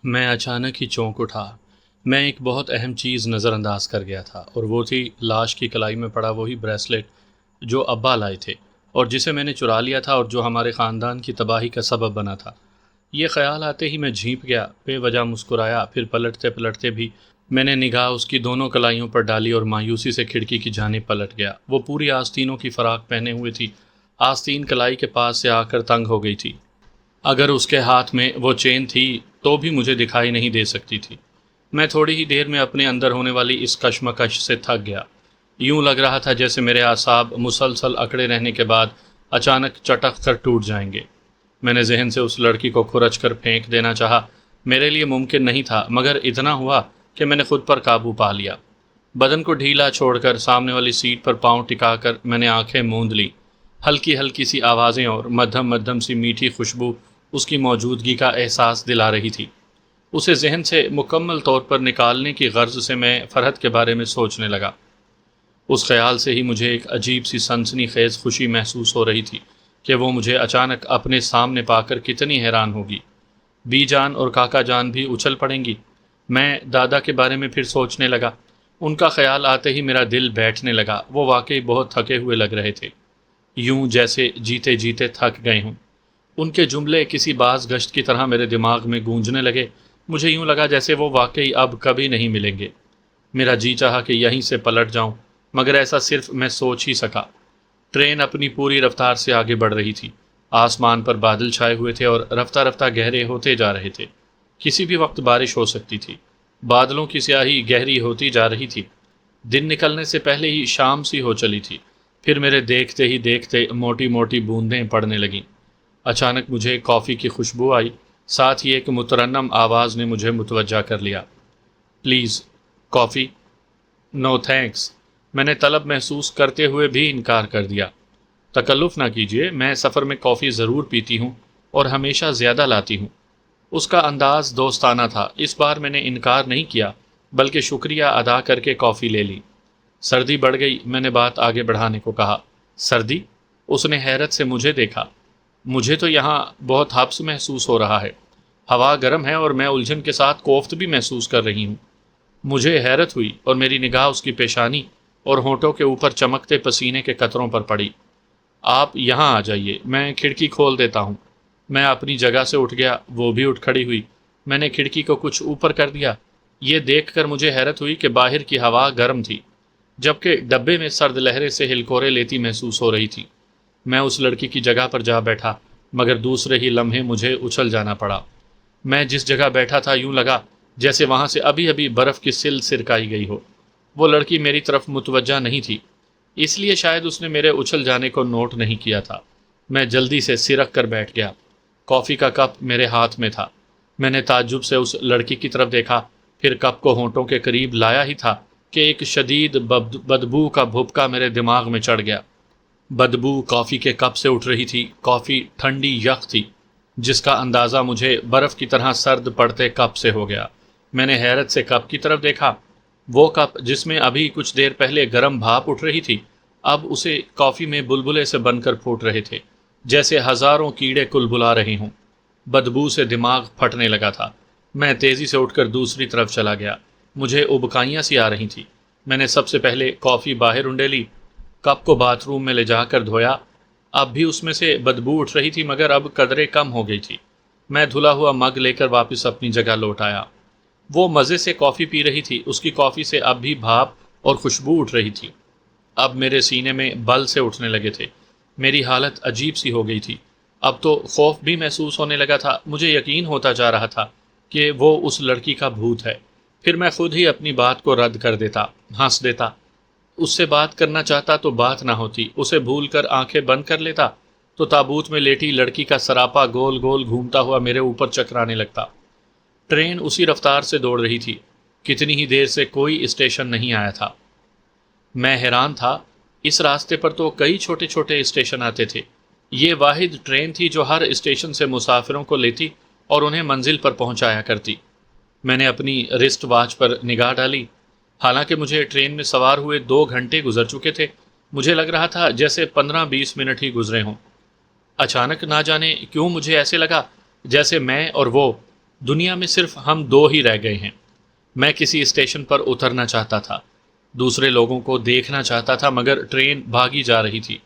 میں اچانک ہی چونک اٹھا۔ میں ایک بہت اہم چیز نظر انداز کر گیا تھا، اور وہ تھی لاش کی کلائی میں پڑا وہی بریسلٹ جو ابا لائے تھے اور جسے میں نے چرا لیا تھا اور جو ہمارے خاندان کی تباہی کا سبب بنا تھا۔ یہ خیال آتے ہی میں جھینپ گیا، بے وجہ مسکرایا، پھر پلٹتے پلٹتے بھی میں نے نگاہ اس کی دونوں کلائیوں پر ڈالی اور مایوسی سے کھڑکی کی جانب پلٹ گیا۔ وہ پوری آستینوں کی فراق پہنے ہوئے تھی، آستین کلائی کے پاس سے آ کر تنگ ہو گئی تھی۔ اگر اس کے ہاتھ میں وہ چین تھی تو بھی مجھے دکھائی نہیں دے سکتی تھی۔ میں تھوڑی ہی دیر میں اپنے اندر ہونے والی اس کشمکش سے تھک گیا۔ یوں لگ رہا تھا جیسے میرے اعصاب مسلسل اکڑے رہنے کے بعد اچانک چٹک کر ٹوٹ جائیں گے۔ میں نے ذہن سے اس لڑکی کو کھرچ کر پھینک دینا چاہا، میرے لیے ممکن نہیں تھا، مگر اتنا ہوا کہ میں نے خود پر قابو پا لیا۔ بدن کو ڈھیلا چھوڑ کر سامنے والی سیٹ پر پاؤں ٹکا کر میں نے آنکھیں موند لیں۔ ہلکی ہلکی سی آوازیں اور مدھم مدھم سی میٹھی خوشبو اس کی موجودگی کا احساس دلا رہی تھی۔ اسے ذہن سے مکمل طور پر نکالنے کی غرض سے میں فرحت کے بارے میں سوچنے لگا۔ اس خیال سے ہی مجھے ایک عجیب سی سنسنی خیز خوشی محسوس ہو رہی تھی کہ وہ مجھے اچانک اپنے سامنے پا کر کتنی حیران ہوگی۔ بی جان اور کاکا جان بھی اچھل پڑیں گی۔ میں دادا کے بارے میں پھر سوچنے لگا۔ ان کا خیال آتے ہی میرا دل بیٹھنے لگا۔ وہ واقعی بہت تھکے ہوئے لگ رہے تھے، یوں جیسے جیتے جیتے تھک گئے ہوں۔ ان کے جملے کسی باز گشت کی طرح میرے دماغ میں گونجنے لگے۔ مجھے یوں لگا جیسے وہ واقعی اب کبھی نہیں ملیں گے۔ میرا جی چاہا کہ یہیں سے پلٹ جاؤں، مگر ایسا صرف میں سوچ ہی سکا۔ ٹرین اپنی پوری رفتار سے آگے بڑھ رہی تھی۔ آسمان پر بادل چھائے ہوئے تھے اور رفتہ رفتہ گہرے ہوتے جا رہے تھے۔ کسی بھی وقت بارش ہو سکتی تھی۔ بادلوں کی سیاہی گہری ہوتی جا رہی تھی۔ دن نکلنے سے پہلے ہی شام سی ہو چلی تھی۔ پھر میرے دیکھتے ہی دیکھتے موٹی موٹی بوندیں پڑنے لگیں۔ اچانک مجھے کافی کی خوشبو آئی، ساتھ ہی ایک مترنم آواز نے مجھے متوجہ کر لیا۔ Please coffee? نو تھینکس، میں نے طلب محسوس کرتے ہوئے بھی انکار کر دیا۔ تکلف نہ کیجیے، میں سفر میں کافی ضرور پیتی ہوں اور ہمیشہ زیادہ لاتی ہوں۔ اس کا انداز دوستانہ تھا۔ اس بار میں نے انکار نہیں کیا، بلکہ شکریہ ادا کر کے کافی لے لی۔ سردی بڑھ گئی، میں نے بات آگے بڑھانے کو کہا۔ سردی؟ اس نے حیرت سے مجھے دیکھا۔ مجھے تو یہاں بہت حبس محسوس ہو رہا ہے۔ ہوا گرم ہے اور میں الجھن کے ساتھ کوفت بھی محسوس کر رہی ہوں۔ مجھے حیرت ہوئی اور میری نگاہ اس کی پیشانی اور ہونٹوں کے اوپر چمکتے پسینے کے قطروں پر پڑی۔ آپ یہاں آ جائیے، میں کھڑکی کھول دیتا ہوں۔ میں اپنی جگہ سے اٹھ گیا، وہ بھی اٹھ کھڑی ہوئی۔ میں نے کھڑکی کو کچھ اوپر کر دیا۔ یہ دیکھ کر مجھے حیرت ہوئی کہ باہر کی ہوا گرم تھی، جبکہ ڈبے میں سرد لہریں سے ہلکورے لیتی محسوس ہو رہی تھی۔ میں اس لڑکی کی جگہ پر جا بیٹھا، مگر دوسرے ہی لمحے مجھے اچھل جانا پڑا۔ میں جس جگہ بیٹھا تھا یوں لگا جیسے وہاں سے ابھی ابھی برف کی سل سرکائی گئی ہو۔ وہ لڑکی میری طرف متوجہ نہیں تھی، اس لیے شاید اس نے میرے اچھل جانے کو نوٹ نہیں کیا تھا۔ میں جلدی سے سرک کر بیٹھ گیا۔ کافی کا کپ میرے ہاتھ میں تھا۔ میں نے تعجب سے اس لڑکی کی طرف دیکھا، پھر کپ کو ہونٹوں کے قریب لایا ہی تھا کہ ایک شدید بدبو کا بھبکا میرے دماغ میں چڑھ گیا۔ بدبو کافی کے کپ سے اٹھ رہی تھی۔ کافی ٹھنڈی یخ تھی، جس کا اندازہ مجھے برف کی طرح سرد پڑتے کپ سے ہو گیا۔ میں نے حیرت سے کپ کی طرف دیکھا۔ وہ کپ جس میں ابھی کچھ دیر پہلے گرم بھاپ اٹھ رہی تھی، اب اسے کافی میں بلبلے سے بن کر پھوٹ رہے تھے، جیسے ہزاروں کیڑے کل بلا رہے ہوں۔ بدبو سے دماغ پھٹنے لگا تھا۔ میں تیزی سے اٹھ کر دوسری طرف چلا گیا۔ مجھے ابکائیاں سی آ رہی تھیں۔ میں نے سب سے پہلے کافی باہر انڈیلی، کپ کو باتھ روم میں لے جا کر دھویا۔ اب بھی اس میں سے بدبو اٹھ رہی تھی، مگر اب قدرے کم ہو گئی تھی۔ میں دھلا ہوا مگ لے کر واپس اپنی جگہ لوٹ آیا۔ وہ مزے سے کافی پی رہی تھی۔ اس کی کافی سے اب بھی بھاپ اور خوشبو اٹھ رہی تھی۔ اب میرے سینے میں بل سے اٹھنے لگے تھے۔ میری حالت عجیب سی ہو گئی تھی۔ اب تو خوف بھی محسوس ہونے لگا تھا۔ مجھے یقین ہوتا جا رہا تھا کہ وہ اس لڑکی کا بھوت ہے۔ پھر میں خود ہی اپنی بات کو رد کر دیتا، ہنس دیتا۔ اس سے بات کرنا چاہتا تو بات نہ ہوتی، اسے بھول کر آنکھیں بند کر لیتا تو تابوت میں لیٹی لڑکی کا سراپا گول گول گھومتا ہوا میرے اوپر چکرانے لگتا۔ ٹرین اسی رفتار سے دوڑ رہی تھی۔ کتنی ہی دیر سے کوئی اسٹیشن نہیں آیا تھا۔ میں حیران تھا، اس راستے پر تو کئی چھوٹے چھوٹے اسٹیشن آتے تھے۔ یہ واحد ٹرین تھی جو ہر اسٹیشن سے مسافروں کو لیتی اور انہیں منزل پر پہنچایا کرتی۔ میں نے اپنی رسٹ واچ پر نگاہ ڈالی۔ حالانکہ مجھے ٹرین میں سوار ہوئے 2 گھنٹے گزر چکے تھے، مجھے لگ رہا تھا جیسے 15-20 منٹ ہی گزرے ہوں۔ اچانک نہ جانے کیوں مجھے ایسے لگا جیسے میں اور وہ دنیا میں صرف ہم دو ہی رہ گئے ہیں۔ میں کسی اسٹیشن پر اترنا چاہتا تھا، دوسرے لوگوں کو دیکھنا چاہتا تھا، مگر ٹرین بھاگی جا رہی تھی۔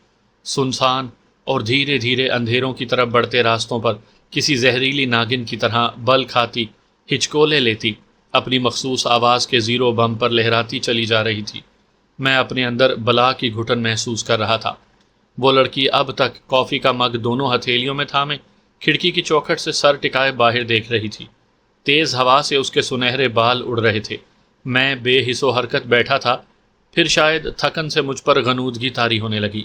سنسان اور دھیرے دھیرے اندھیروں کی طرف بڑھتے راستوں پر کسی زہریلی ناگن کی طرح بل کھاتی، ہچکولے لیتی، اپنی مخصوص آواز کے زیرو بم پر لہراتی چلی جا رہی تھی۔ میں اپنے اندر بلا کی گھٹن محسوس کر رہا تھا۔ وہ لڑکی اب تک کافی کا مگ دونوں ہتھیلیوں میں تھامے کھڑکی کی چوکھٹ سے سر ٹکائے باہر دیکھ رہی تھی۔ تیز ہوا سے اس کے سنہرے بال اڑ رہے تھے۔ میں بے حس و حرکت بیٹھا تھا، پھر شاید تھکن سے مجھ پر غنودگی طاری ہونے لگی۔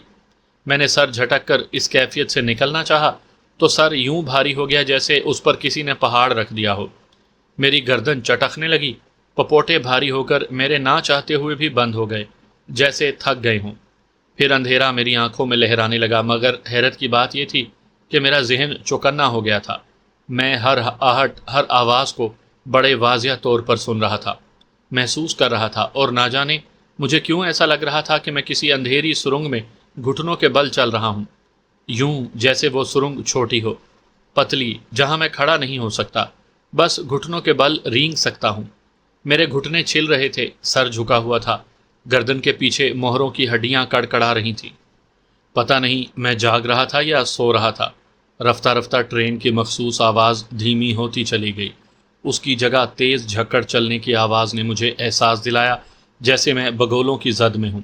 میں نے سر جھٹک کر اس کیفیت سے نکلنا چاہا تو سر یوں بھاری ہو گیا جیسے اس پر کسی نے پہاڑ رکھ دیا ہو۔ میری گردن چٹکنے لگی، پپوٹے بھاری ہو کر میرے نہ چاہتے ہوئے بھی بند ہو گئے، جیسے تھک گئے ہوں۔ پھر اندھیرا میری آنکھوں میں لہرانے لگا، مگر حیرت کی بات یہ تھی کہ میرا ذہن چوکنا ہو گیا تھا۔ میں ہر آہٹ، ہر آواز کو بڑے واضح طور پر سن رہا تھا، محسوس کر رہا تھا، اور نہ جانے مجھے کیوں ایسا لگ رہا تھا کہ میں کسی اندھیری سرنگ میں گھٹنوں کے بل چل رہا ہوں، یوں جیسے وہ سرنگ چھوٹی ہو، پتلی، جہاں میں کھڑا نہیں ہو سکتا، بس گھٹنوں کے بل رینگ سکتا ہوں۔ میرے گھٹنے چھل رہے تھے، سر جھکا ہوا تھا، گردن کے پیچھے مہروں کی ہڈیاں کڑکڑا رہی تھیں۔ پتہ نہیں میں جاگ رہا تھا یا سو رہا تھا۔ رفتہ رفتہ ٹرین کی مخصوص آواز دھیمی ہوتی چلی گئی۔ اس کی جگہ تیز جھکڑ چلنے کی آواز نے مجھے احساس دلایا جیسے میں بگولوں کی زد میں ہوں۔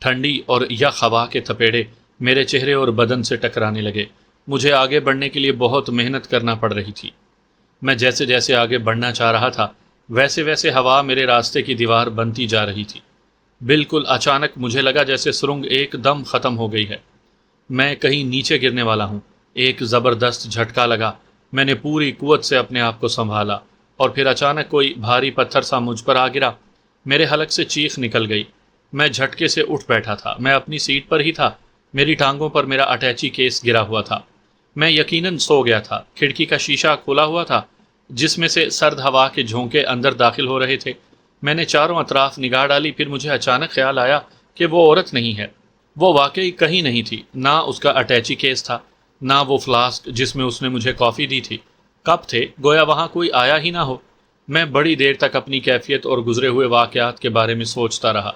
ٹھنڈی اور یخ ہوا کے تھپیڑے میرے چہرے اور بدن سے ٹکرانے لگے۔ مجھے آگے بڑھنے کے لیے بہت محنت کرنا پڑ رہی تھی۔ میں جیسے جیسے آگے بڑھنا چاہ رہا تھا، ویسے ویسے ہوا میرے راستے کی دیوار بنتی جا رہی تھی۔ بالکل اچانک مجھے لگا جیسے سرنگ ایک دم ختم ہو گئی ہے، میں کہیں نیچے گرنے والا ہوں۔ ایک زبردست جھٹکا لگا، میں نے پوری قوت سے اپنے آپ کو سنبھالا، اور پھر اچانک کوئی بھاری پتھر سا مجھ پر آ گرا۔ میرے حلق سے چیخ نکل گئی۔ میں جھٹکے سے اٹھ بیٹھا تھا، میں اپنی سیٹ پر ہی تھا، میری ٹانگوں پر میرا اٹیچی کیس گرا ہوا تھا۔ میں یقیناً سو گیا تھا۔ کھڑکی کا شیشہ کھولا ہوا تھا جس میں سے سرد ہوا کے جھونکے اندر داخل ہو رہے تھے۔ میں نے چاروں اطراف نگاہ ڈالی، پھر مجھے اچانک خیال آیا کہ وہ عورت نہیں ہے۔ وہ واقعی کہیں نہیں تھی، نہ اس کا اٹیچی کیس تھا، نہ وہ فلاسک جس میں اس نے مجھے کافی دی تھی۔ کب تھے؟ گویا وہاں کوئی آیا ہی نہ ہو۔ میں بڑی دیر تک اپنی کیفیت اور گزرے ہوئے واقعات کے بارے میں سوچتا رہا۔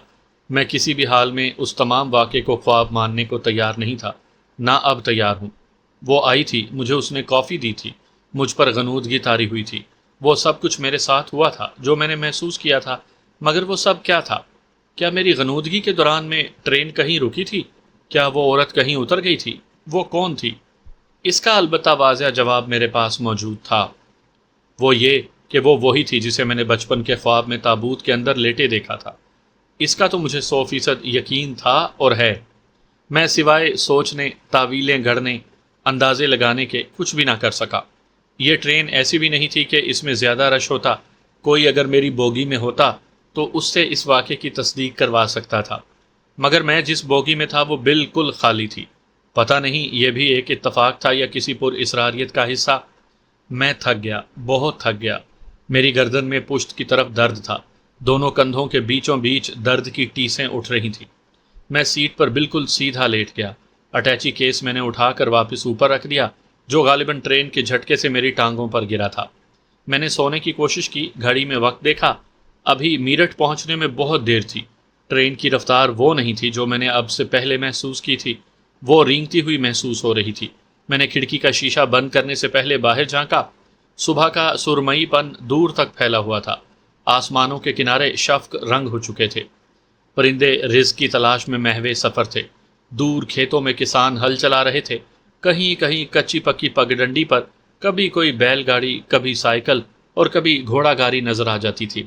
میں کسی بھی حال میں اس تمام واقعے کو خواب ماننے کو تیار نہیں تھا، نہ اب تیار ہوں۔ وہ آئی تھی، مجھے اس نے کافی دی تھی، مجھ پر غنودگی طاری ہوئی تھی، وہ سب کچھ میرے ساتھ ہوا تھا جو میں نے محسوس کیا تھا، مگر وہ سب کیا تھا؟ کیا میری غنودگی کے دوران میں ٹرین کہیں رکی تھی؟ کیا وہ عورت کہیں اتر گئی تھی؟ وہ کون تھی؟ اس کا البتہ واضح جواب میرے پاس موجود تھا۔ وہ یہ کہ وہ وہی تھی جسے میں نے بچپن کے خواب میں تابوت کے اندر لیٹے دیکھا تھا۔ اس کا تو مجھے 100% یقین تھا اور ہے۔ میں سوائے سوچنے، تعویلیں گھڑنے، اندازے لگانے کے کچھ بھی نہ کر سکا۔ یہ ٹرین ایسی بھی نہیں تھی کہ اس میں زیادہ رش ہوتا، کوئی اگر میری بوگی میں ہوتا تو اس سے اس واقعے کی تصدیق کروا سکتا تھا، مگر میں جس بوگی میں تھا وہ بالکل خالی تھی۔ پتہ نہیں یہ بھی ایک اتفاق تھا یا کسی پر اسراریت کا حصہ۔ میں تھک گیا، بہت تھک گیا۔ میری گردن میں پشت کی طرف درد تھا، دونوں کندھوں کے بیچوں بیچ درد کی ٹیسیں اٹھ رہی تھیں۔ میں سیٹ پر بالکل سیدھا لیٹ گیا۔ اٹیچی کیس میں نے اٹھا کر واپس اوپر رکھ دیا، جو غالباً ٹرین کے جھٹکے سے میری ٹانگوں پر گرا تھا۔ میں نے سونے کی کوشش کی، گھڑی میں وقت دیکھا، ابھی میرٹھ پہنچنے میں بہت دیر تھی۔ ٹرین کی رفتار وہ نہیں تھی جو میں نے اب سے پہلے محسوس کی تھی، وہ رینگتی ہوئی محسوس ہو رہی تھی۔ میں نے کھڑکی کا شیشہ بند کرنے سے پہلے باہر جھانکا۔ صبح کا سرمئی پن دور تک پھیلا ہوا تھا، آسمانوں کے کنارے شفق رنگ ہو چکے تھے، پرندے رزق کی تلاش میں محو سفر تھے، دور کھیتوں میں کسان ہل چلا رہے تھے، کہیں کہیں کچی پکی پگڈنڈی پر کبھی کوئی بیل گاڑی، کبھی سائیکل اور کبھی گھوڑا گاڑی نظر آ جاتی تھی۔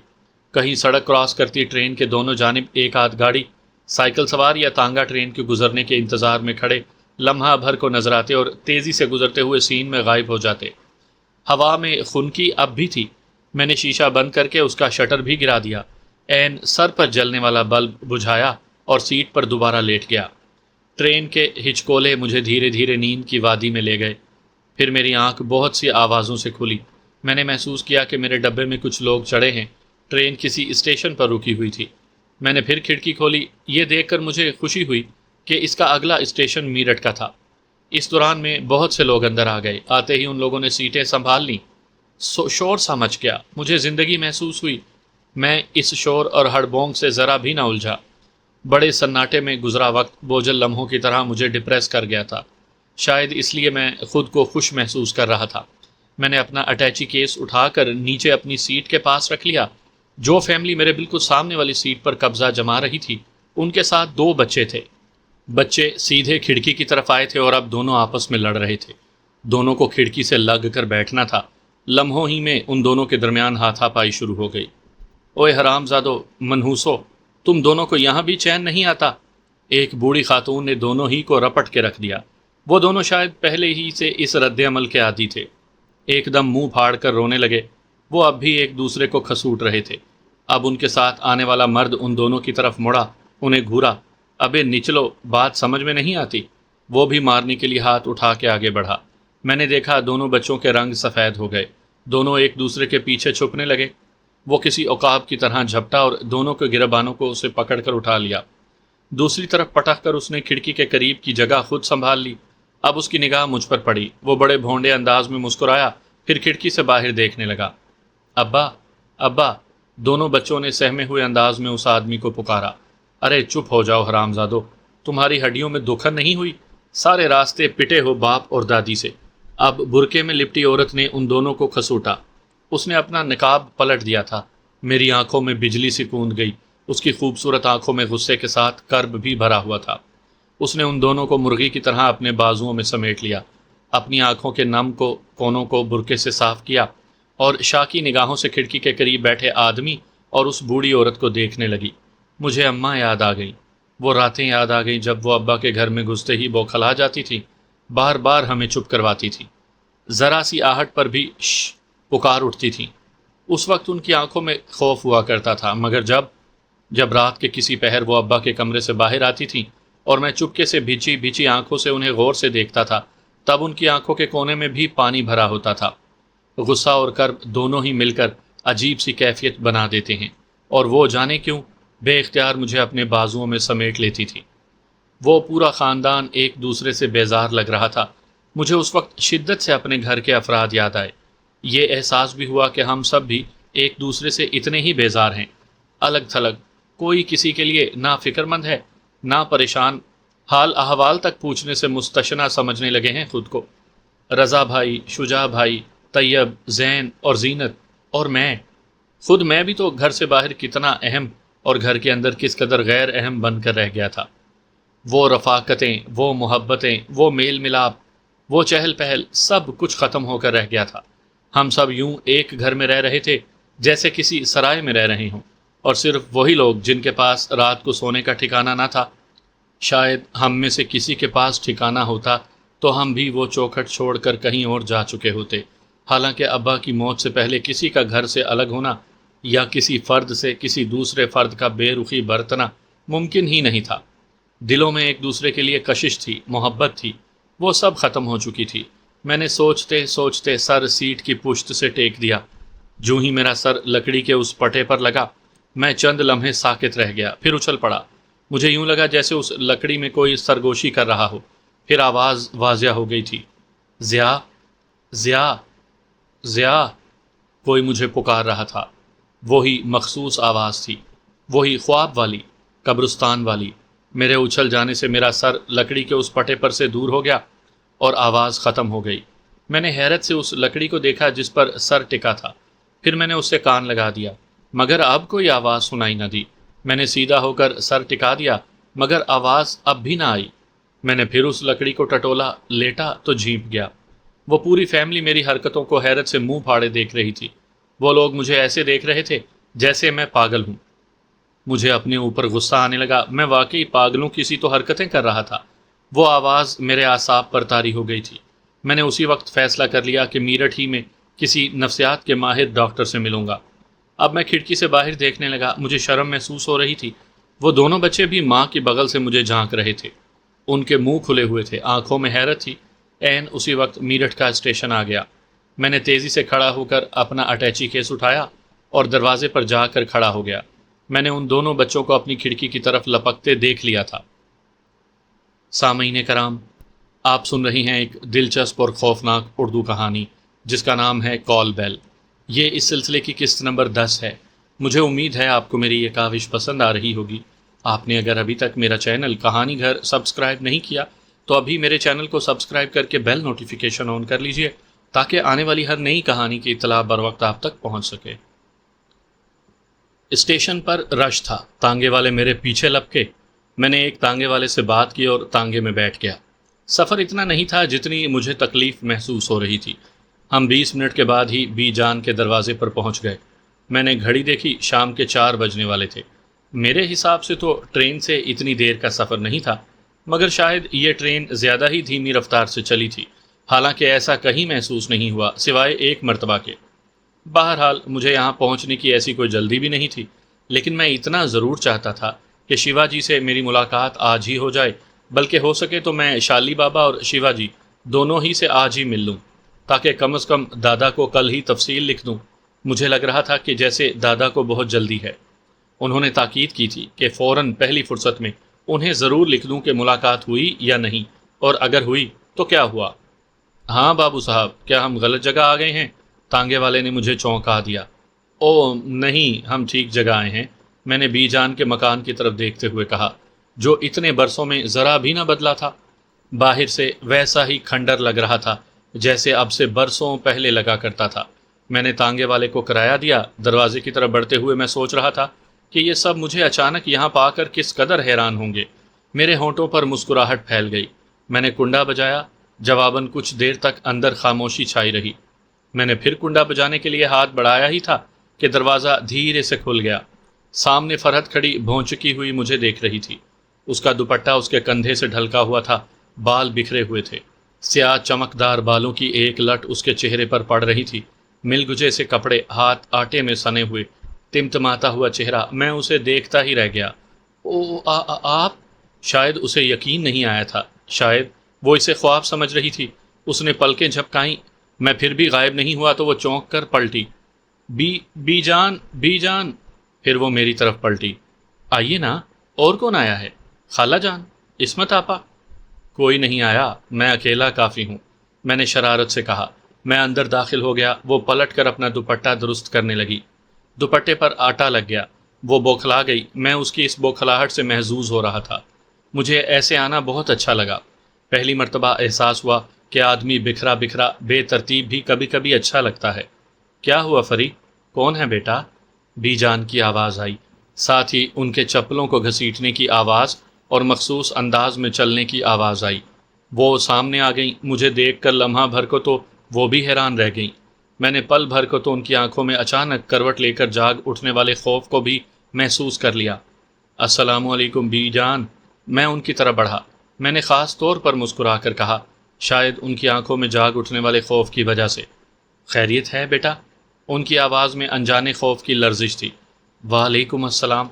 کہیں سڑک کراس کرتی ٹرین کے دونوں جانب ایک آدھ گاڑی، سائیکل سوار یا تانگا ٹرین کے گزرنے کے انتظار میں کھڑے لمحہ بھر کو نظر آتے اور تیزی سے گزرتے ہوئے سین میں غائب ہو جاتے۔ ہوا میں خنکی اب بھی تھی۔ میں نے شیشہ بند کر کے اس کا شٹر بھی گرا دیا، عین سر پر جلنے والا بلب بجھایا اور سیٹ پر دوبارہ لیٹ گیا۔ ٹرین کے ہچکولے مجھے دھیرے دھیرے نیند کی وادی میں لے گئے۔ پھر میری آنکھ بہت سی آوازوں سے کھلی۔ میں نے محسوس کیا کہ میرے ڈبے میں کچھ لوگ چڑھے ہیں۔ ٹرین کسی اسٹیشن پر رکی ہوئی تھی۔ میں نے پھر کھڑکی کھولی، یہ دیکھ کر مجھے خوشی ہوئی کہ اس کا اگلا اسٹیشن میرٹھ کا تھا۔ اس دوران میں بہت سے لوگ اندر آ گئے، آتے ہی ان لوگوں نے سیٹیں سنبھال لیں۔ شور سا مچ گیا، مجھے زندگی محسوس ہوئی۔ میں اس شور اور ہڑبونگ سے ذرا بھی نہ الجھا۔ بڑے سناٹے میں گزرا وقت بوجھل لمحوں کی طرح مجھے ڈپریس کر گیا تھا، شاید اس لیے میں خود کو خوش محسوس کر رہا تھا۔ میں نے اپنا اٹیچی کیس اٹھا کر نیچے اپنی سیٹ کے پاس رکھ لیا۔ جو فیملی میرے بالکل سامنے والی سیٹ پر قبضہ جما رہی تھی، ان کے ساتھ 2 بچے تھے۔ بچے سیدھے کھڑکی کی طرف آئے تھے اور اب دونوں آپس میں لڑ رہے تھے۔ دونوں کو کھڑکی سے لگ کر بیٹھنا تھا۔ لمحوں ہی میں ان دونوں کے درمیان ہاتھا پائی شروع ہو گئی۔ اوے حرام زادو، منحوسو، تم دونوں کو یہاں بھی چین نہیں آتا؟ ایک بوڑھی خاتون نے دونوں ہی کو رپٹ کے رکھ دیا۔ وہ دونوں شاید پہلے ہی سے اس رد عمل کے عادی تھے۔ ایک دم منہ پھاڑ کر رونے لگے۔ وہ اب بھی ایک دوسرے کو کھسوٹ رہے تھے۔ اب ان کے ساتھ آنے والا مرد ان دونوں کی طرف مڑا، انہیں گھورا۔ ابے نچلو، بات سمجھ میں نہیں آتی؟ وہ بھی مارنے کے لیے ہاتھ اٹھا کے آگے بڑھا۔ میں نے دیکھا دونوں بچوں کے رنگ سفید ہو گئے۔ دونوں ایک دوسرے کے پیچھے چھپنے لگے۔ وہ کسی عقاب کی طرح جھپٹا اور دونوں کے گربانوں کو اسے پکڑ کر اٹھا لیا۔ دوسری طرف پٹک کر اس نے کھڑکی کے قریب کی جگہ خود سنبھال لی۔ اب اس کی نگاہ مجھ پر پڑی۔ وہ بڑے بھونڈے انداز میں مسکرایا، پھر کھڑکی سے باہر دیکھنے لگا۔ ابا، ابا، دونوں بچوں نے سہمے ہوئے انداز میں اس آدمی کو پکارا۔ ارے چپ ہو جاؤ حرامزادو، تمہاری ہڈیوں میں دکھن نہیں ہوئی؟ سارے راستے پٹے ہو باپ اور دادی سے۔ اب برقعے میں لپٹی عورت نے ان دونوں کو کھسوٹا۔ اس نے اپنا نقاب پلٹ دیا تھا۔ میری آنکھوں میں بجلی سی کوند گئی۔ اس کی خوبصورت آنکھوں میں غصے کے ساتھ کرب بھی بھرا ہوا تھا۔ اس نے ان دونوں کو مرغی کی طرح اپنے بازوؤں میں سمیٹ لیا، اپنی آنکھوں کے نم کونوں کو برقعے سے صاف کیا اور شاکی نگاہوں سے کھڑکی کے قریب بیٹھے آدمی اور اس بوڑھی عورت کو دیکھنے لگی۔ مجھے اماں یاد آ گئیں، وہ راتیں یاد آ گئیں جب وہ ابا کے گھر میں گھستے ہی بوکھلا جاتی تھی، بار بار ہمیں چپ کرواتی تھی، ذرا سی آہٹ پر بھی شش پکار اٹھتی تھی۔ اس وقت ان کی آنکھوں میں خوف ہوا کرتا تھا، مگر جب رات کے کسی پہر وہ ابا کے کمرے سے باہر آتی تھی اور میں چپکے سے بھیچی بھیچی آنکھوں سے انہیں غور سے دیکھتا تھا، تب ان کی آنکھوں کے کونے میں بھی پانی بھرا ہوتا تھا۔ غصہ اور کرب دونوں ہی مل کر عجیب سی کیفیت بنا دیتے ہیں، اور وہ جانے کیوں بے اختیار مجھے اپنے بازوؤں میں سمیٹ لیتی تھی۔ وہ پورا خاندان ایک دوسرے سے بیزار لگ رہا تھا۔ مجھے اس وقت شدت سے اپنے گھر کے افراد یاد آئے۔ یہ احساس بھی ہوا کہ ہم سب بھی ایک دوسرے سے اتنے ہی بیزار ہیں، الگ تھلگ، کوئی کسی کے لیے نہ فکر مند ہے نہ پریشان، حال احوال تک پوچھنے سے مستشنا سمجھنے لگے ہیں خود کو۔ رضا بھائی، شجاع بھائی، طیب، زین اور زینت اور میں بھی تو گھر سے باہر کتنا اہم اور گھر کے اندر کس قدر غیر اہم بن کر رہ گیا تھا۔ وہ رفاقتیں، وہ محبتیں، وہ میل ملاپ، وہ چہل پہل، سب کچھ ختم ہو کر رہ گیا تھا۔ ہم سب یوں ایک گھر میں رہ رہے تھے جیسے کسی سرائے میں رہ رہے ہوں، اور صرف وہی لوگ جن کے پاس رات کو سونے کا ٹھکانہ نہ تھا۔ شاید ہم میں سے کسی کے پاس ٹھکانہ ہوتا تو ہم بھی وہ چوکھٹ چھوڑ کر کہیں اور جا چکے ہوتے۔ حالانکہ ابا کی موت سے پہلے کسی کا گھر سے الگ ہونا یا کسی فرد سے کسی دوسرے فرد کا بے رخی برتنا ممکن ہی نہیں تھا۔ دلوں میں ایک دوسرے کے لیے کشش تھی، محبت تھی، وہ سب ختم ہو چکی تھی۔ میں نے سوچتے سوچتے سر سیٹ کی پشت سے ٹیک دیا۔ جو ہی میرا سر لکڑی کے اس پٹے پر لگا، میں چند لمحے ساکت رہ گیا، پھر اچھل پڑا۔ مجھے یوں لگا جیسے اس لکڑی میں کوئی سرگوشی کر رہا ہو۔ پھر آواز واضح ہو گئی تھی، ضیاء، ضیاء، ضیاء، کوئی مجھے پکار رہا تھا۔ وہی مخصوص آواز تھی، وہی خواب والی، قبرستان والی۔ میرے اچھل جانے سے میرا سر لکڑی کے اس پٹے پر سے دور ہو گیا اور آواز ختم ہو گئی۔ میں نے حیرت سے اس لکڑی کو دیکھا جس پر سر ٹکا تھا، پھر میں نے اس سے کان لگا دیا، مگر اب کوئی آواز سنائی نہ دی۔ میں نے سیدھا ہو کر سر ٹکا دیا، مگر آواز اب بھی نہ آئی۔ میں نے پھر اس لکڑی کو ٹٹولا، لیٹا تو جھینپ گیا۔ وہ پوری فیملی میری حرکتوں کو حیرت سے منہ پھاڑے دیکھ رہی تھی۔ وہ لوگ مجھے ایسے دیکھ رہے تھے جیسے میں پاگل ہوں۔ مجھے اپنے اوپر غصہ آنے لگا، میں واقعی پاگلوں کی سی تو حرکتیں کر رہا تھا۔ وہ آواز میرے اعصاب پر طاری ہو گئی تھی۔ میں نے اسی وقت فیصلہ کر لیا کہ میرٹھ ہی میں کسی نفسیات کے ماہر ڈاکٹر سے ملوں گا۔ اب میں کھڑکی سے باہر دیکھنے لگا، مجھے شرم محسوس ہو رہی تھی۔ وہ دونوں بچے بھی ماں کی بغل سے مجھے جھانک رہے تھے، ان کے منہ کھلے ہوئے تھے، آنکھوں میں حیرت تھی۔ عین اسی وقت میرٹھ کا اسٹیشن آ گیا۔ میں نے تیزی سے کھڑا ہو کر اپنا اٹیچی کیس اٹھایا اور دروازے پر جا کر کھڑا ہو گیا۔ میں نے ان دونوں بچوں کو اپنی کھڑکی کی طرف لپکتے دیکھ لیا تھا۔ سامعین کرام، آپ سن رہی ہیں ایک دلچسپ اور خوفناک اردو کہانی جس کا نام ہے کال بیل۔ یہ اس سلسلے کی قسط نمبر 10 ہے۔ مجھے امید ہے آپ کو میری یہ کاوش پسند آ رہی ہوگی۔ آپ نے اگر ابھی تک میرا چینل کہانی گھر سبسکرائب نہیں کیا تو ابھی میرے چینل کو سبسکرائب کر کے بیل نوٹیفیکیشن آن کر لیجئے تاکہ آنے والی ہر نئی کہانی کی اطلاع بر وقت آپ تک پہنچ سکے۔ اسٹیشن پر رش تھا، تانگے والے میرے پیچھے لپکے۔ میں نے ایک تانگے والے سے بات کی اور تانگے میں بیٹھ گیا۔ سفر اتنا نہیں تھا جتنی مجھے تکلیف محسوس ہو رہی تھی۔ ہم 20 منٹ کے بعد ہی بی جان کے دروازے پر پہنچ گئے۔ میں نے گھڑی دیکھی، شام کے 4 بجنے والے تھے۔ میرے حساب سے تو ٹرین سے اتنی دیر کا سفر نہیں تھا، مگر شاید یہ ٹرین زیادہ ہی دھیمی رفتار سے چلی تھی، حالانکہ ایسا کہیں محسوس نہیں ہوا سوائے ایک مرتبہ کے۔ بہرحال مجھے یہاں پہنچنے کی ایسی کوئی جلدی بھی نہیں تھی، لیکن میں اتنا ضرور چاہتا تھا کہ شیوا جی سے میری ملاقات آج ہی ہو جائے، بلکہ ہو سکے تو میں شالی بابا اور شیوا جی دونوں ہی سے آج ہی مل لوں، تاکہ کم از کم دادا کو کل ہی تفصیل لکھ دوں۔ مجھے لگ رہا تھا کہ جیسے دادا کو بہت جلدی ہے۔ انہوں نے تاکید کی تھی کہ فوراً پہلی فرصت میں انہیں ضرور لکھ دوں کہ ملاقات ہوئی یا نہیں، اور اگر ہوئی تو کیا ہوا۔ ہاں بابو صاحب، کیا ہم غلط جگہ آ گئے ہیں؟ تانگے والے نے مجھے چونکا دیا۔ او نہیں، ہم ٹھیک جگہ آئے ہیں، میں نے بی جان کے مکان کی طرف دیکھتے ہوئے کہا، جو اتنے برسوں میں ذرا بھی نہ بدلا تھا۔ باہر سے ویسا ہی کھنڈر لگ رہا تھا جیسے اب سے برسوں پہلے لگا کرتا تھا۔ میں نے تانگے والے کو کرایہ دیا۔ دروازے کی طرف بڑھتے ہوئے میں سوچ رہا تھا کہ یہ سب مجھے اچانک یہاں پا کر کس قدر حیران ہوں گے۔ میرے ہونٹوں پر مسکراہٹ پھیل گئی۔ میں نے کنڈا بجایا، جواباً کچھ دیر تک اندر خاموشی چھائی رہی۔ میں نے پھر کنڈا بجانے کے لیے ہاتھ بڑھایا ہی تھا کہ دروازہ دھیرے سے کھل گیا۔ سامنے فرحت کھڑی بھونچکی ہوئی مجھے دیکھ رہی تھی۔ اس کا دوپٹہ اس کے کندھے سے ڈھلکا ہوا تھا، بال بکھرے ہوئے تھے۔ سیاہ چمکدار بالوں کی ایک لٹ اس کے چہرے پر پڑ رہی تھی۔ مل گجے سے کپڑے، ہاتھ آٹے میں سنے ہوئے، تمتماتا ہوا چہرہ، میں اسے دیکھتا ہی رہ گیا۔ آپ؟ شاید اسے یقین نہیں آیا تھا، شاید وہ اسے خواب سمجھ رہی تھی۔ اس نے پلکیں جھپکائیں۔ میں پھر بھی غائب نہیں ہوا تو وہ چونک کر پلٹی۔ بی جان، بی جان۔ پھر وہ میری طرف پلٹی۔ آئیے نا، اور کون آیا ہے؟ خالہ جان، عصمت آپا۔ کوئی نہیں آیا، میں اکیلا کافی ہوں، میں نے شرارت سے کہا۔ میں اندر داخل ہو گیا۔ وہ پلٹ کر اپنا دوپٹہ درست کرنے لگی۔ دوپٹے پر آٹا لگ گیا۔ وہ بوکھلا گئی۔ میں اس کی اس بوکھلاہٹ سے محظوظ ہو رہا تھا۔ مجھے ایسے آنا بہت اچھا لگا۔ پہلی مرتبہ احساس ہوا کہ آدمی بکھرا بکھرا بے ترتیب بھی کبھی کبھی اچھا لگتا ہے۔ کیا ہوا فری؟ کون ہے بیٹا؟ بی جان کی آواز آئی، ساتھ ہی ان کے چپلوں کو گھسیٹنے کی آواز اور مخصوص انداز میں چلنے کی آواز آئی۔ وہ سامنے آ گئیں۔ مجھے دیکھ کر لمحہ بھر کو تو وہ بھی حیران رہ گئیں۔ میں نے پل بھر کو تو ان کی آنکھوں میں اچانک کروٹ لے کر جاگ اٹھنے والے خوف کو بھی محسوس کر لیا۔ السلام علیکم بی جان۔ میں ان کی طرف بڑھا۔ میں نے خاص طور پر مسکرا کر کہا، شاید ان کی آنکھوں میں جاگ اٹھنے والے خوف کی وجہ سے۔ خیریت ہے بیٹا؟ ان کی آواز میں انجانے خوف کی لرزش تھی۔ وعلیکم السلام۔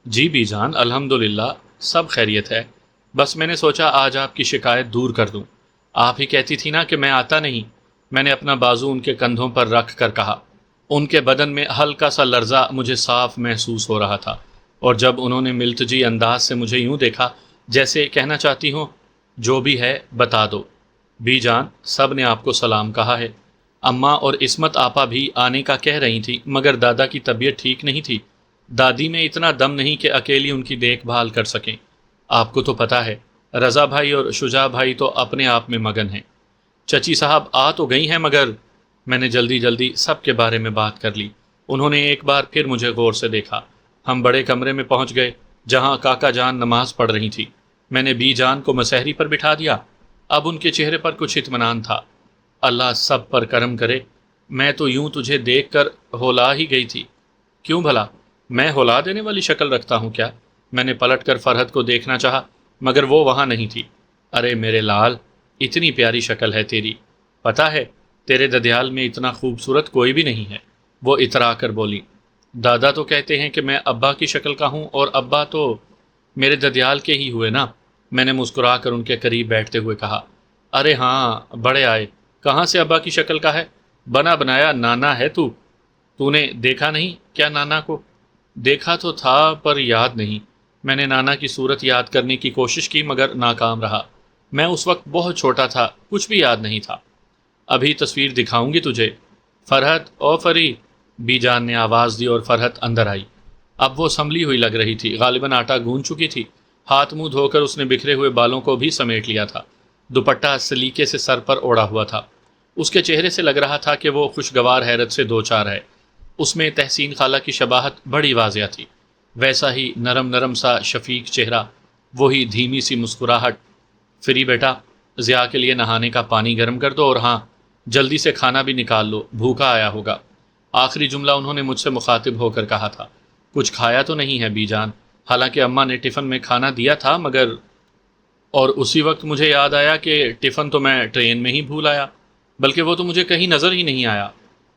جی بی جان، الحمدللہ سب خیریت ہے، بس میں نے سوچا آج آپ کی شکایت دور کر دوں۔ آپ ہی کہتی تھی نا کہ میں آتا نہیں۔ میں نے اپنا بازو ان کے کندھوں پر رکھ کر کہا۔ ان کے بدن میں ہلکا سا لرزہ مجھے صاف محسوس ہو رہا تھا، اور جب انہوں نے ملتجی انداز سے مجھے یوں دیکھا جیسے کہنا چاہتی ہوں، جو بھی ہے بتا دو۔ بی جان، سب نے آپ کو سلام کہا ہے۔ اماں اور عصمت آپا بھی آنے کا کہہ رہی تھیں، مگر دادا کی طبیعت ٹھیک نہیں تھی۔ دادی میں اتنا دم نہیں کہ اکیلی ان کی دیکھ بھال کر سکیں۔ آپ کو تو پتہ ہے، رضا بھائی اور شجاع بھائی تو اپنے آپ میں مگن ہیں۔ چچی صاحب آ تو گئی ہیں، مگر میں نے جلدی جلدی سب کے بارے میں بات کر لی۔ انہوں نے ایک بار پھر مجھے غور سے دیکھا۔ ہم بڑے کمرے میں پہنچ گئے جہاں کاکا جان نماز پڑھ رہی تھی۔ میں نے بی جان کو مسحری پر بٹھا دیا۔ اب ان کے چہرے پر کچھ اطمینان تھا۔ اللہ سب پر کرم کرے، میں تو یوں تجھے دیکھ کر ہولا ہی گئی تھی۔ کیوں بھلا؟ میں ہولا دینے والی شکل رکھتا ہوں کیا؟ میں نے پلٹ کر فرحت کو دیکھنا چاہا، مگر وہ وہاں نہیں تھی۔ ارے میرے لال، اتنی پیاری شکل ہے تیری، پتہ ہے تیرے ددیال میں اتنا خوبصورت کوئی بھی نہیں ہے، وہ اترا کر بولی۔ دادا تو کہتے ہیں کہ میں ابا کی شکل کا ہوں، اور ابا تو میرے ددیال کے ہی ہوئے نا۔ میں نے مسکرا کر ان کے قریب بیٹھتے ہوئے کہا۔ ارے ہاں، بڑے آئے، کہاں سے ابا کی شکل کا ہے؟ بنا بنایا نانا ہے تو نے دیکھا نہیں کیا نانا کو؟ دیکھا تو تھا پر یاد نہیں۔ میں نے نانا کی صورت یاد کرنے کی کوشش کی مگر ناکام رہا۔ میں اس وقت بہت چھوٹا تھا، کچھ بھی یاد نہیں تھا۔ ابھی تصویر دکھاؤں گی تجھے۔ فرحت او فری، بی جان نے آواز دی اور فرحت اندر آئی۔ اب وہ سنبھلی ہوئی لگ رہی تھی، غالباً آٹا گوندھ چکی تھی۔ ہاتھ منہ دھو کر اس نے بکھرے ہوئے بالوں کو بھی سمیٹ لیا تھا۔ دوپٹہ سلیقے سے سر پر اوڑھا ہوا تھا۔ اس کے چہرے سے لگ رہا تھا کہ وہ خوشگوار حیرت سے دوچار ہے۔ اس میں تحسین خالہ کی شباہت بڑی واضح تھی، ویسا ہی نرم نرم سا شفیق چہرہ، وہی دھیمی سی مسکراہٹ۔ فری بیٹا، ضیاء کے لیے نہانے کا پانی گرم کر دو، اور ہاں، جلدی سے کھانا بھی نکال لو، بھوکا آیا ہوگا۔ آخری جملہ انہوں نے مجھ سے مخاطب ہو کر کہا تھا۔ کچھ کھایا تو نہیں ہے بی جان؟ حالانکہ اماں نے ٹفن میں کھانا دیا تھا، مگر اور اسی وقت مجھے یاد آیا کہ ٹفن تو میں ٹرین میں ہی بھول آیا، بلکہ وہ تو مجھے کہیں نظر ہی نہیں آیا۔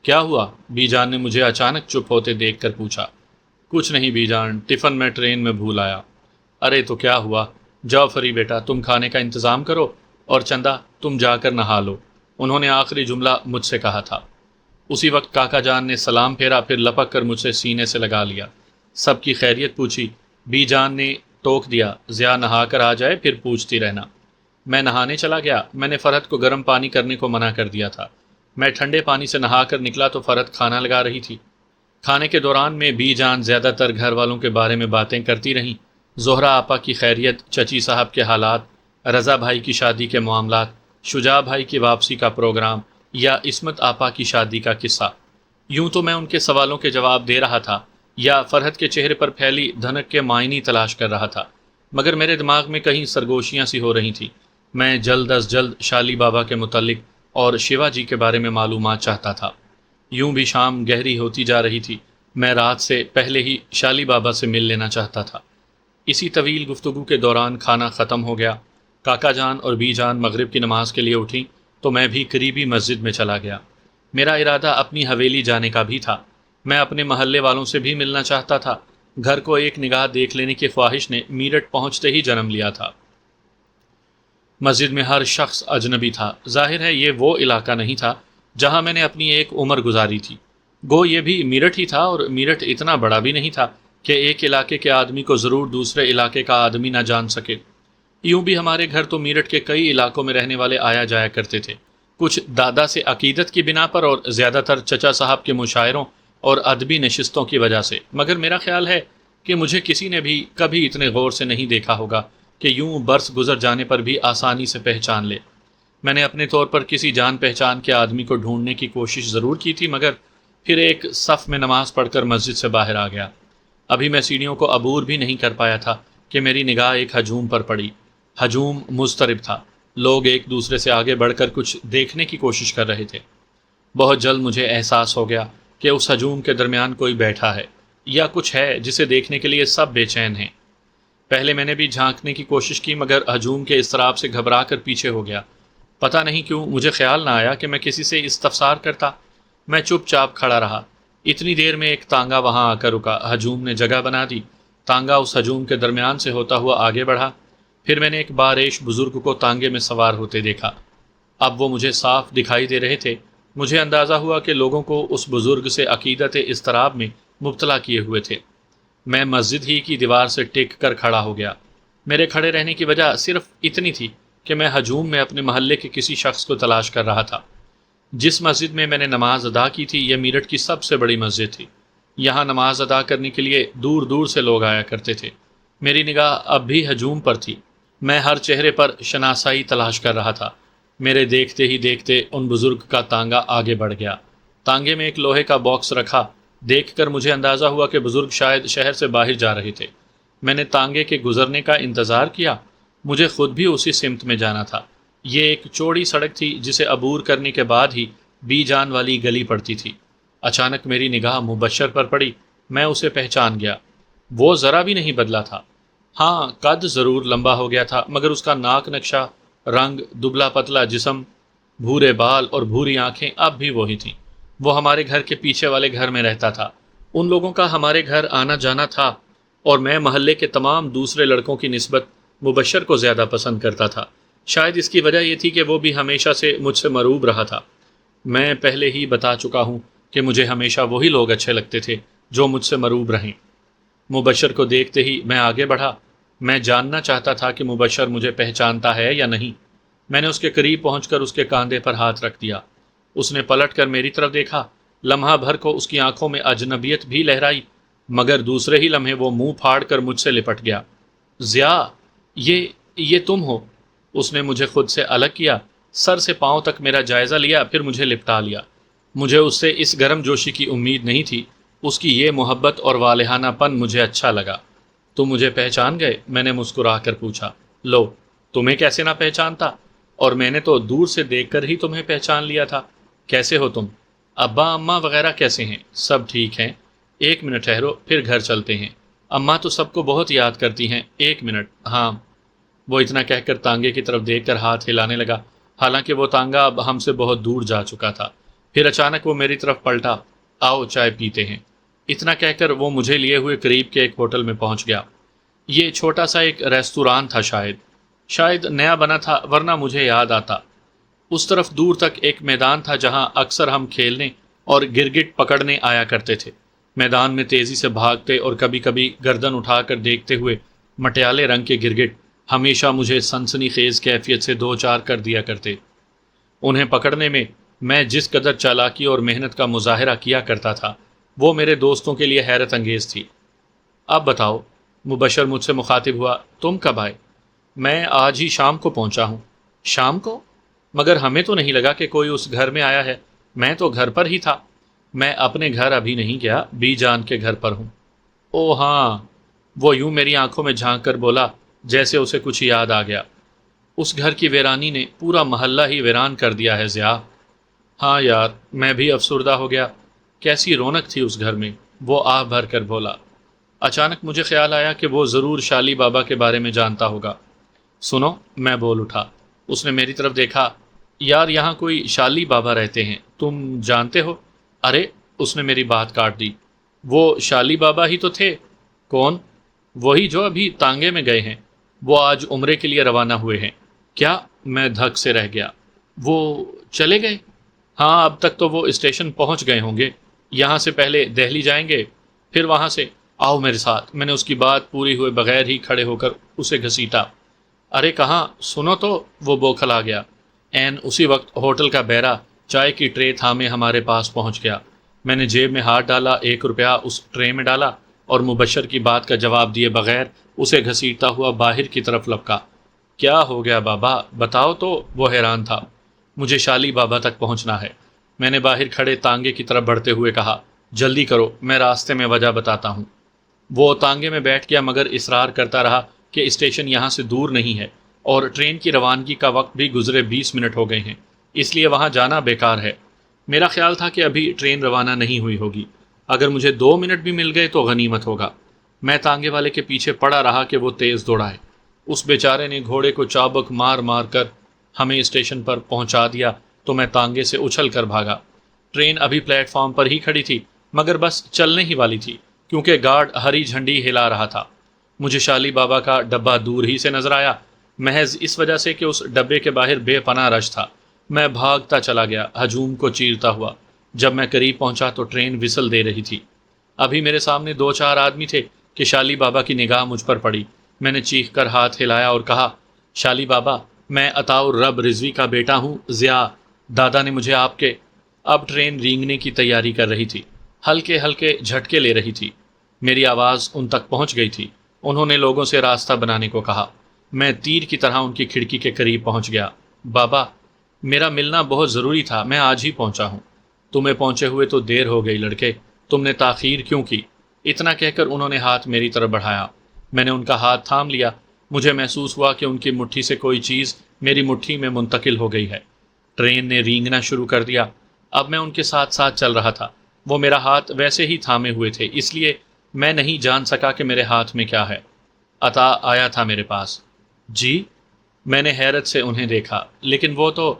کیا ہوا؟ بی جان نے مجھے اچانک چپ ہوتے دیکھ کر پوچھا۔ کچھ نہیں بی جان، ٹفن میں ٹرین میں بھول آیا۔ ارے تو کیا ہوا؟ جاؤ فری بیٹا، تم کھانے کا انتظام کرو، اور چندہ تم جا کر نہا لو، انہوں نے آخری جملہ مجھ سے کہا تھا۔ اسی وقت کاکا جان نے سلام پھیرا، پھر لپک کر مجھ سے سینے سے لگا لیا۔ سب کی خیریت پوچھی۔ بی جان نے ٹوک دیا، ضیاء نہا کر آ جائے پھر پوچھتی رہنا۔ میں نہانے چلا گیا۔ میں نے فرحت کو گرم پانی کرنے کو منع کر دیا تھا۔ میں ٹھنڈے پانی سے نہا کر نکلا تو فرحت کھانا لگا رہی تھی۔ کھانے کے دوران میں بی جان زیادہ تر گھر والوں کے بارے میں باتیں کرتی رہیں، زہرا آپا کی خیریت، چچی صاحب کے حالات، رضا بھائی کی شادی کے معاملات، شجاع بھائی کی واپسی کا پروگرام، یا عصمت آپا کی شادی کا قصہ۔ یوں تو میں ان کے سوالوں کے جواب دے رہا تھا، یا فرحت کے چہرے پر پھیلی دھنک کے معنی تلاش کر رہا تھا، مگر میرے دماغ میں کہیں سرگوشیاں سی ہو رہی تھیں۔ میں جلد از جلد شالی بابا کے متعلق اور شیوا جی کے بارے میں معلومات چاہتا تھا۔ یوں بھی شام گہری ہوتی جا رہی تھی، میں رات سے پہلے ہی شالی بابا سے مل لینا چاہتا تھا۔ اسی طویل گفتگو کے دوران کھانا ختم ہو گیا۔ کاکا جان اور بی جان مغرب کی نماز کے لیے اٹھیں تو میں بھی قریبی مسجد میں چلا گیا۔ میرا ارادہ اپنی حویلی جانے کا بھی تھا۔ میں اپنے محلے والوں سے بھی ملنا چاہتا تھا۔ گھر کو ایک نگاہ دیکھ لینے کی خواہش نے میرٹھ پہنچتے ہی جنم لیا تھا۔ مسجد میں ہر شخص اجنبی تھا۔ ظاہر ہے یہ وہ علاقہ نہیں تھا جہاں میں نے اپنی ایک عمر گزاری تھی۔ گو یہ بھی میرٹھ ہی تھا، اور میرٹھ اتنا بڑا بھی نہیں تھا کہ ایک علاقے کے آدمی کو ضرور دوسرے علاقے کا آدمی نہ جان سکے۔ یوں بھی ہمارے گھر تو میرٹھ کے کئی علاقوں میں رہنے والے آیا جایا کرتے تھے، کچھ دادا سے عقیدت کی بنا پر، اور زیادہ تر چچا صاحب کے مشاعروں اور ادبی نشستوں کی وجہ سے۔ مگر میرا خیال ہے کہ مجھے کسی نے بھی کبھی اتنے غور سے نہیں دیکھا ہوگا کہ یوں برس گزر جانے پر بھی آسانی سے پہچان لے۔ میں نے اپنے طور پر کسی جان پہچان کے آدمی کو ڈھونڈنے کی کوشش ضرور کی تھی، مگر پھر ایک صف میں نماز پڑھ کر مسجد سے باہر آ گیا۔ ابھی میں سیڑھیوں کو عبور بھی نہیں کر پایا تھا کہ میری نگاہ ایک ہجوم پر پڑی۔ ہجوم مضطرب تھا، لوگ ایک دوسرے سے آگے بڑھ کر کچھ دیکھنے کی کوشش کر رہے تھے۔ بہت جلد مجھے احساس ہو گیا کہ اس ہجوم کے درمیان کوئی بیٹھا ہے، یا کچھ ہے جسے دیکھنے کے لیے سب بے چین ہیں۔ پہلے میں نے بھی جھانکنے کی کوشش کی، مگر ہجوم کے اضطراب سے گھبرا کر پیچھے ہو گیا۔ پتہ نہیں کیوں مجھے خیال نہ آیا کہ میں کسی سے استفسار کرتا۔ میں چپ چاپ کھڑا رہا۔ اتنی دیر میں ایک تانگا وہاں آ کر رکا۔ ہجوم نے جگہ بنا دی۔ تانگا اس ہجوم کے درمیان سے ہوتا ہوا آگے بڑھا۔ پھر میں نے ایک باریش بزرگ کو تانگے میں سوار ہوتے دیکھا۔ اب وہ مجھے صاف دکھائی دے رہے تھے۔ مجھے اندازہ ہوا کہ لوگوں کو اس بزرگ سے عقیدت اضطراب میں مبتلا کیے ہوئے تھے۔ میں مسجد ہی کی دیوار سے ٹک کر کھڑا ہو گیا۔ میرے کھڑے رہنے کی وجہ صرف اتنی تھی کہ میں ہجوم میں اپنے محلے کے کسی شخص کو تلاش کر رہا تھا۔ جس مسجد میں میں نے نماز ادا کی تھی، یہ میرٹھ کی سب سے بڑی مسجد تھی۔ یہاں نماز ادا کرنے کے لیے دور دور سے لوگ آیا کرتے تھے۔ میری نگاہ اب بھی ہجوم پر تھی۔ میں ہر چہرے پر شناسائی تلاش کر رہا تھا۔ میرے دیکھتے ہی دیکھتے ان بزرگ کا تانگا آگے بڑھ گیا۔ تانگے میں ایک لوہے کا باکس رکھا۔ دیکھ کر مجھے اندازہ ہوا کہ بزرگ شاید شہر سے باہر جا رہے تھے۔ میں نے تانگے کے گزرنے کا انتظار کیا۔ مجھے خود بھی اسی سمت میں جانا تھا۔ یہ ایک چوڑی سڑک تھی جسے عبور کرنے کے بعد ہی بی جان والی گلی پڑتی تھی۔ اچانک میری نگاہ مبشر پر پڑی۔ میں اسے پہچان گیا۔ وہ ذرا بھی نہیں بدلا تھا۔ ہاں، قد ضرور لمبا ہو گیا تھا، مگر اس کا ناک نقشہ، رنگ، دبلا پتلا جسم، بھورے بال اور بھوری آنکھیں اب بھی وہی تھیں۔ وہ ہمارے گھر کے پیچھے والے گھر میں رہتا تھا۔ ان لوگوں کا ہمارے گھر آنا جانا تھا، اور میں محلے کے تمام دوسرے لڑکوں کی نسبت مبشر کو زیادہ پسند کرتا تھا۔ شاید اس کی وجہ یہ تھی کہ وہ بھی ہمیشہ سے مجھ سے مروب رہا تھا۔ میں پہلے ہی بتا چکا ہوں کہ مجھے ہمیشہ وہی لوگ اچھے لگتے تھے جو مجھ سے مروب رہیں۔ مبشر کو دیکھتے ہی میں آگے بڑھا۔ میں جاننا چاہتا تھا کہ مبشر مجھے پہچانتا ہے یا نہیں۔ میں نے اس کے قریب پہنچ کر اس کے کاندھے پر ہاتھ رکھ دیا۔ اس نے پلٹ کر میری طرف دیکھا۔ لمحہ بھر کو اس کی آنکھوں میں اجنبیت بھی لہرائی، مگر دوسرے ہی لمحے وہ منہ پھاڑ کر مجھ سے لپٹ گیا۔ ضیاء، یہ تم ہو؟ اس نے مجھے خود سے الگ کیا، سر سے پاؤں تک میرا جائزہ لیا، پھر مجھے لپٹا لیا۔ مجھے اس سے اس گرم جوشی کی امید نہیں تھی، اس کی یہ محبت اور والہانہ پن مجھے اچھا لگا۔ تم مجھے پہچان گئے؟ میں نے مسکرا کر پوچھا۔ لو، تمہیں کیسے نہ پہچانتا، اور میں نے تو دور سے دیکھ کر ہی تمہیں پہچان لیا تھا۔ کیسے ہو تم؟ ابا اماں وغیرہ کیسے ہیں؟ سب ٹھیک ہیں۔ ایک منٹ ٹھہرو، پھر گھر چلتے ہیں۔ اماں تو سب کو بہت یاد کرتی ہیں۔ ایک منٹ، ہاں۔ وہ اتنا کہہ کر تانگے کی طرف دیکھ کر ہاتھ ہلانے لگا، حالانکہ وہ تانگا اب ہم سے بہت دور جا چکا تھا۔ پھر اچانک وہ میری طرف پلٹا، آؤ چائے پیتے ہیں۔ اتنا کہہ کر وہ مجھے لیے ہوئے قریب کے ایک ہوٹل میں پہنچ گیا۔ یہ چھوٹا سا ایک ریستوران تھا، شاید نیا بنا تھا، ورنہ مجھے یاد آتا۔ اس طرف دور تک ایک میدان تھا جہاں اکثر ہم کھیلنے اور گرگٹ پکڑنے آیا کرتے تھے۔ میدان میں تیزی سے بھاگتے اور کبھی کبھی گردن اٹھا کر دیکھتے ہوئے مٹیالے رنگ کے گرگٹ ہمیشہ مجھے سنسنی خیز کیفیت سے دو چار کر دیا کرتے۔ انہیں پکڑنے میں جس قدر چالاکی اور محنت کا مظاہرہ کیا کرتا تھا، وہ میرے دوستوں کے لیے حیرت انگیز تھی۔ اب بتاؤ، مبشر مجھ سے مخاطب ہوا، تم کب آئے؟ میں آج ہی شام کو پہنچا ہوں۔ شام کو؟ مگر ہمیں تو نہیں لگا کہ کوئی اس گھر میں آیا ہے۔ میں تو گھر پر ہی تھا۔ میں اپنے گھر ابھی نہیں گیا، بی جان کے گھر پر ہوں۔ او ہاں، وہ یوں میری آنکھوں میں جھانک کر بولا جیسے اسے کچھ یاد آ گیا۔ اس گھر کی ویرانی نے پورا محلہ ہی ویران کر دیا ہے ضیاء۔ ہاں یار، میں بھی افسردہ ہو گیا۔ کیسی رونق تھی اس گھر میں، وہ آہ بھر کر بولا۔ اچانک مجھے خیال آیا کہ وہ ضرور شالی بابا کے بارے میں جانتا ہوگا۔ سنو، میں بول اٹھا۔ اس نے میری طرف دیکھا۔ یار، یہاں کوئی شالی بابا رہتے ہیں، تم جانتے ہو؟ ارے، اس نے میری بات کاٹ دی۔ وہ شالی بابا ہی تو تھے۔ کون؟ وہی جو ابھی تانگے میں گئے ہیں۔ وہ آج عمرے کے لیے روانہ ہوئے ہیں۔ کیا؟ میں دھک سے رہ گیا۔ وہ چلے گئے؟ ہاں، اب تک تو وہ اسٹیشن پہنچ گئے ہوں گے۔ یہاں سے پہلے دہلی جائیں گے، پھر وہاں سے۔ آؤ میرے ساتھ۔ میں نے اس کی بات پوری ہوئے بغیر ہی کھڑے ہو کر اسے گھسیٹا۔ ارے کہاں، سنو تو، وہ بوکھلا گیا۔ عین اسی وقت ہوٹل کا بیرا چائے کی ٹرے تھامے ہمارے پاس پہنچ گیا۔ میں نے جیب میں ہاتھ ڈالا، 1 روپیہ اس ٹرے میں ڈالا اور مبشر کی بات کا جواب دیے بغیر اسے گھسیٹتا ہوا باہر کی طرف لپکا۔ کیا ہو گیا بابا، بتاؤ تو، وہ حیران تھا۔ مجھے شالی بابا تک پہنچنا ہے، میں نے باہر کھڑے تانگے کی طرف بڑھتے ہوئے کہا۔ جلدی کرو، میں راستے میں وجہ بتاتا ہوں۔ وہ تانگے میں بیٹھ گیا مگر اصرار کرتا رہا کہ اسٹیشن یہاں سے دور نہیں ہے اور ٹرین کی روانگی کا وقت بھی گزرے 20 منٹ ہو گئے ہیں، اس لیے وہاں جانا بیکار ہے۔ میرا خیال تھا کہ ابھی ٹرین روانہ نہیں ہوئی ہوگی، اگر مجھے 2 منٹ بھی مل گئے تو غنیمت ہوگا۔ میں تانگے والے کے پیچھے پڑا رہا کہ وہ تیز دوڑائے۔ اس بیچارے نے گھوڑے کو چابک مار مار کر ہمیں اسٹیشن پر پہنچا دیا تو میں تانگے سے اچھل کر بھاگا۔ ٹرین ابھی پلیٹ فارم پر ہی کھڑی تھی، مگر بس چلنے ہی والی تھی کیونکہ گارڈ ہری جھنڈی ہلا رہا تھا۔ مجھے شالی بابا کا ڈبہ دور ہی سے نظر آیا، محض اس وجہ سے کہ اس ڈبے کے باہر بے پناہ رش تھا۔ میں بھاگتا چلا گیا، ہجوم کو چیرتا ہوا۔ جب میں قریب پہنچا تو ٹرین وسل دے رہی تھی۔ ابھی میرے سامنے 2-4 آدمی تھے کہ شالی بابا کی نگاہ مجھ پر پڑی۔ میں نے چیخ کر ہاتھ ہلایا اور کہا، شالی بابا، میں عطاء الرب رضوی کا بیٹا ہوں، ضیاء۔ دادا نے مجھے آپ کے… اب ٹرین رینگنے کی تیاری کر رہی تھی، ہلکے ہلکے جھٹکے لے رہی تھی۔ میری آواز ان تک پہنچ گئی تھی۔ انہوں نے لوگوں سے راستہ بنانے کو کہا۔ میں تیر کی طرح ان کی کھڑکی کے قریب پہنچ گیا۔ بابا، میرا ملنا بہت ضروری تھا، میں آج ہی پہنچا ہوں۔ تمہیں پہنچے ہوئے تو دیر ہو گئی لڑکے، تم نے تاخیر کیوں کی؟ اتنا کہہ کر انہوں نے ہاتھ میری طرف بڑھایا۔ میں نے ان کا ہاتھ تھام لیا۔ مجھے محسوس ہوا کہ ان کی مٹھی سے کوئی چیز میری مٹھی میں منتقل ہو گئی ہے۔ ٹرین نے رینگنا شروع کر دیا۔ اب میں ان کے ساتھ ساتھ چل رہا تھا۔ وہ میرا ہاتھ ویسے ہی تھامے ہوئے تھے، اس لیے میں نہیں جان سکا کہ میرے ہاتھ میں کیا ہے۔ عطا آیا تھا میرے پاس۔ جی؟ میں نے حیرت سے انہیں دیکھا، لیکن وہ تو…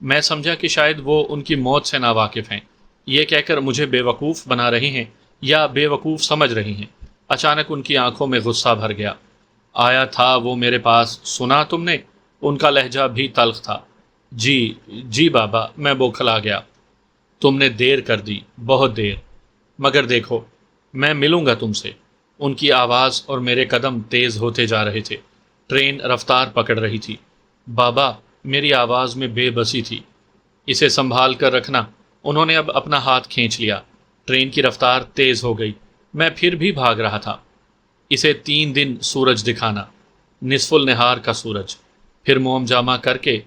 میں سمجھا کہ شاید وہ ان کی موت سے ناواقف ہیں، یہ کہہ کر مجھے بے وقوف بنا رہے ہیں یا بے وقوف سمجھ رہی ہیں۔ اچانک ان کی آنکھوں میں غصہ بھر گیا۔ آیا تھا وہ میرے پاس، سنا تم نے؟ ان کا لہجہ بھی تلخ تھا۔ جی بابا، میں بوکھلا گیا۔ تم نے دیر کر دی، بہت دیر، مگر دیکھو، میں ملوں گا تم سے۔ ان کی آواز اور میرے قدم تیز ہوتے جا رہے تھے۔ ٹرین رفتار پکڑ رہی تھی۔ بابا، میری آواز میں بے بسی تھی۔ اسے سنبھال کر رکھنا، انہوں نے اب اپنا ہاتھ کھینچ لیا۔ ٹرین کی رفتار تیز ہو گئی۔ میں پھر بھی بھاگ رہا تھا۔ اسے 3 دن سورج دکھانا، نصف النہار کا سورج، پھر موم جامہ کر کے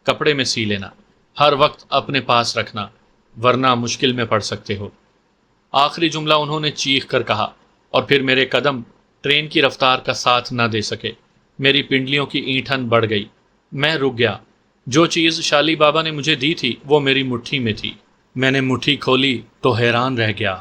کپڑے میں سی لینا، ہر وقت اپنے پاس رکھنا، ورنہ مشکل میں پڑ سکتے ہو۔ آخری جملہ انہوں نے چیخ کر کہا، اور پھر میرے قدم ٹرین کی رفتار کا ساتھ نہ دے سکے۔ میری پنڈلیوں کی اینٹھن بڑھ گئی۔ میں رک گیا۔ جو چیز شالی بابا نے مجھے دی تھی وہ میری مٹھی میں تھی۔ میں نے مٹھی کھولی تو حیران رہ گیا۔